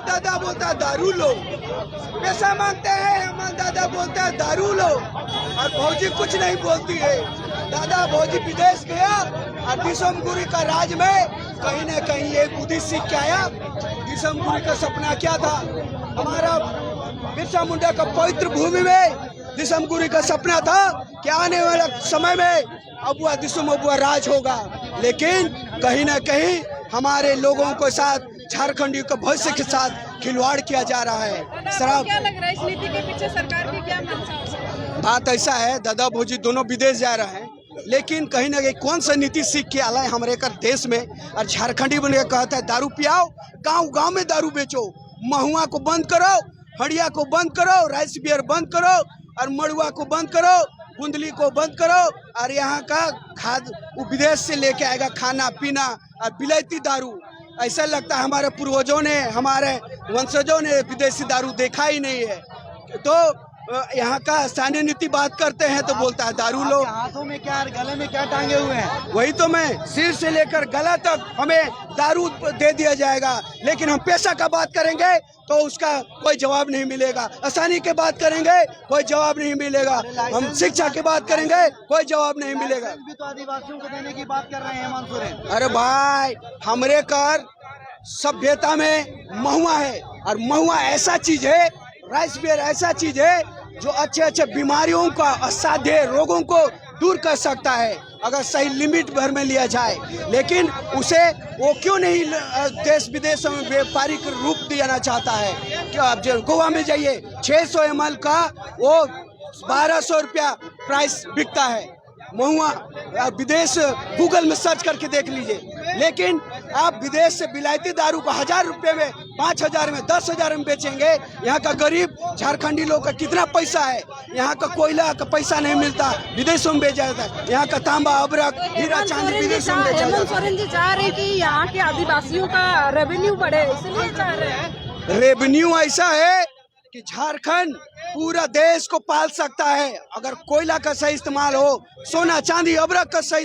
दादा बोलता है दारू लो, पैसा मांगते हैं हेमंत दादा बोलता है दारू लो, और भौजी कुछ नहीं बोलती है। दादा भौजी विदेश गया और दिसमगुरी का राज में कहीं न कहीं ये बुद्धि सीख के आया। दिसमगुरी का सपना क्या था? हमारा बिरसा मुंडा का पवित्र भूमि में दिसमगुरी का सपना था कि आने वाले समय में अबुआ दिसुम अबुआ राज होगा, लेकिन कहीं न कहीं हमारे लोगों के साथ झारखंडियों के भविष्य के साथ खिलवाड़ किया जा रहा है। शराब क्या लग रहा है इस नीति के पीछे सरकार की क्या मंशा हो सकती है? बात ऐसा है, दादा भौजी दोनों विदेश जा रहे हैं, लेकिन कहीं ना कहीं कौन सा नीति सीख के आला है हमारे कर देश में। और झारखंडी बन के कहता है दारू पियाओ, गांव गांव में दारू बेचो, महुआ को बंद करो, हड़िया को बंद करो, राइस बियर बंद करो, और मड़ुआ को बंद करो, बुंदली को बंद करो, और यहाँ का खाद वो विदेश से लेके आएगा खाना पीना और बिलायती दारू। ऐसा लगता है हमारे पूर्वजों ने, हमारे वंशजों ने विदेशी दारू देखा ही नहीं है। तो यहाँ का स्थानीय नीति बात करते हैं तो बोलता है दारू लो। हाथों में क्या, गले में क्या टांगे हुए हैं? वही तो मैं, सिर से लेकर गला तक हमें दारू दे दिया जाएगा, लेकिन हम पैसा का बात करेंगे तो उसका कोई जवाब नहीं मिलेगा। आसानी की बात करेंगे कोई जवाब नहीं मिलेगा। हम शिक्षा की बात करेंगे कोई जवाब नहीं मिलेगा। भी तो आदिवासियों को देने की बात कर रहे हैं हेमंत सोरेन। अरे भाई, हमरे कर सभ्यता में महुआ है, और महुआ ऐसा चीज है, राइस बियर ऐसा चीज है जो अच्छे अच्छे बीमारियों का, असाध्य रोगों को दूर कर सकता है अगर सही लिमिट भर में लिया जाए। लेकिन उसे वो क्यों नहीं देश विदेश में व्यापारिक रूप देना चाहता है? क्या आप गोवा में जाइए, 600 ml का वो 1200 रुपया प्राइस बिकता है महुआ। विदेश गूगल में सर्च करके देख लीजिए। लेकिन आप विदेश से बिलायती दारू को 1000 रुपये में, 5000 में, 10,000 में बेचेंगे। यहाँ का गरीब झारखंडी लोग का कितना पैसा है? यहाँ का कोयला का पैसा नहीं मिलता, विदेशों में बेचा जाता है। यहाँ का तांबा अबरक हीरा चांदी विदेशों में बेचा जाता है। हेमंत सोरेन जी चाह रहे कि यहाँ के आदिवासियों का रेवेन्यू बढ़े, इसलिए चाह रहे हैं। रेवेन्यू ऐसा है कि झारखंड पूरा देश को पाल सकता है अगर कोयला का सही इस्तेमाल हो, सोना चांदी अबरक का सही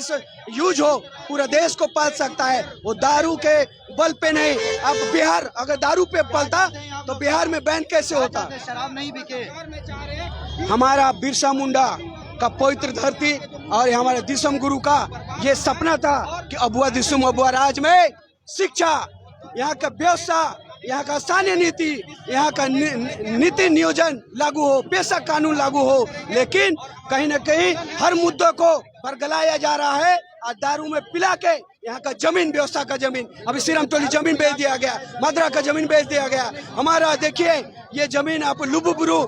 यूज हो, पूरा देश को पाल सकता है। वो दारू के बल पे नहीं। अब बिहार अगर दारू पे पलता तो बिहार में बैन कैसे होता? शराब नहीं बिके। हमारा बिरसा मुंडा का पवित्र धरती और हमारे दिसम गुरु का ये सपना था कि अबुआ दिसुम अबुआ राज में शिक्षा, यहाँ का व्यवस्था, यहाँ का स्थानीय नीति, यहाँ का नीति नियोजन लागू हो, पेशा कानून लागू हो। लेकिन कहीं न कहीं हर मुद्दों को बरगलाया जा रहा है और दारू में पिला के यहाँ का जमीन, व्यवस्था का जमीन, अभी सिरमतोली जमीन बेच दिया गया, मदरा का जमीन बेच दिया गया। हमारा देखिए ये जमीन आप लुबुबुरु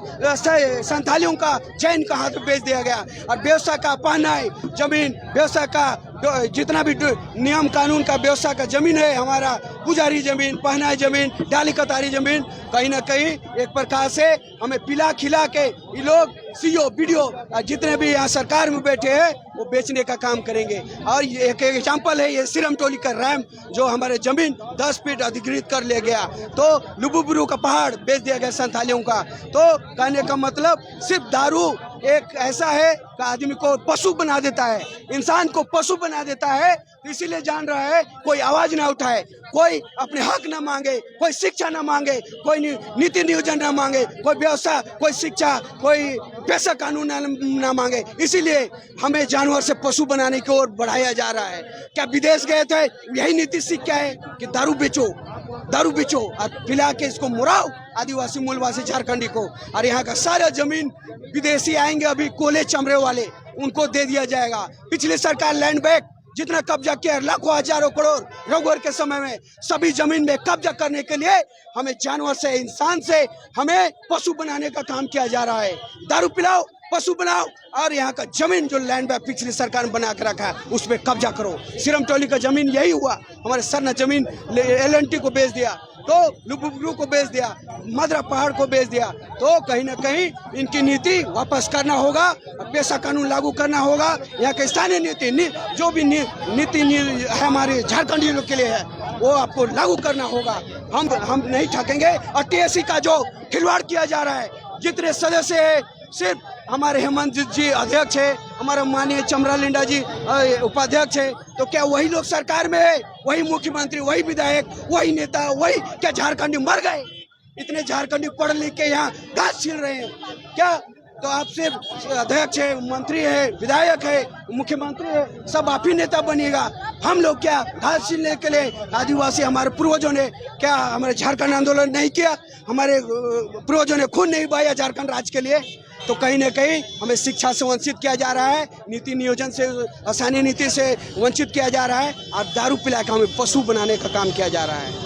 संथालियों का, जैन का हाथ बेच दिया गया। और व्यवस्था का पहनाई जमीन, व्यवस्था का जितना भी नियम कानून का व्यवस्था का जमीन है, हमारा पुजारी जमीन, पहनाई जमीन, डाली कतारी जमीन, कहीं ना कहीं एक प्रकार से हमें पिला खिला के ये लोग सीओ बीडीओ जितने भी यहाँ सरकार में बैठे हैं वो बेचने का काम करेंगे। और ये एक एग्जाम्पल है ये सिरमटोली का रैम जो हमारे जमीन 10 फीट अधिकृत कर लिया गया, तो लुबुबुरु का पहाड़ बेच दिया गया संथालियों का। तो कहने का मतलब सिर्फ दारू एक ऐसा है कि आदमी को पशु बना देता है, इंसान को पशु बना देता है। इसीलिए जान रहा है कोई आवाज ना उठाए, कोई अपने हक ना मांगे, कोई शिक्षा ना मांगे, कोई नीति नियोजन ना मांगे, कोई व्यवस्था, कोई शिक्षा, कोई पैसा कानून ना मांगे। इसीलिए हमें जानवर से पशु बनाने की ओर बढ़ाया जा रहा है। क्या विदेश गए थे यही नीति सीख क्या है कि दारू बेचो, दारू बेचो और पिला के इसको मुराओ आदिवासी मूलवासी झारखंडी को। और यहाँ का सारा जमीन विदेशी आएंगे अभी कोले चमड़े वाले, उनको दे दिया जाएगा। पिछली सरकार लैंड बैंक जितना कब्जा किया, लाखों हजारों करोड़ रघुवर के समय में, सभी जमीन में कब्जा करने के लिए हमें जानवर से, इंसान से हमें पशु बनाने का काम किया जा रहा है। दारू पिलाओ, पशु बनाओ, और यहाँ का जमीन जो लैंड बैंक पिछली सरकार ने बना के रखा है उस पर कब्जा करो। सिरमटोली का जमीन यही हुआ, हमारे सर ने जमीन LNT को बेच दिया, तो लुबुबुरु को बेच दिया, मदरा पहाड़ को बेच दिया। तो कहीं ना कहीं इनकी नीति वापस करना होगा, पेशा कानून लागू करना होगा। यहाँ के स्थानीय नीति जो भी नीति है हमारे झारखंडी लोग के लिए है वो आपको लागू करना होगा। हम नहीं ठकेंगे। और TSC का जो खिलवाड़ किया जा रहा है, जितने सदस्य है सिर्फ हमारे हेमंत जी अध्यक्ष है, हमारा माननीय चमरा लिंडा जी उपाध्यक्ष है, तो क्या वही लोग सरकार में है? वही मुख्यमंत्री, वही विधायक, वही नेता, वही क्या झारखंडी मर गए? इतने झारखंडी पढ़ लिख के यहाँ घास छील रहे हैं क्या? तो आप सिर्फ अध्यक्ष है, मंत्री है, विधायक है, मुख्यमंत्री है, सब आप ही नेता बनिएगा। हम लोग क्या घास छीलने के लिए आदिवासी हमारे पूर्वजों ने क्या हमारे झारखंड आंदोलन नहीं किया? हमारे पूर्वजों ने खून नहीं बहाया झारखंड राज्य के लिए? तो कहीं ना कहीं हमें शिक्षा से वंचित किया जा रहा है, नीति नियोजन से, आसानी नीति से वंचित किया जा रहा है और दारू पिला के हमें पशु बनाने का काम किया जा रहा है।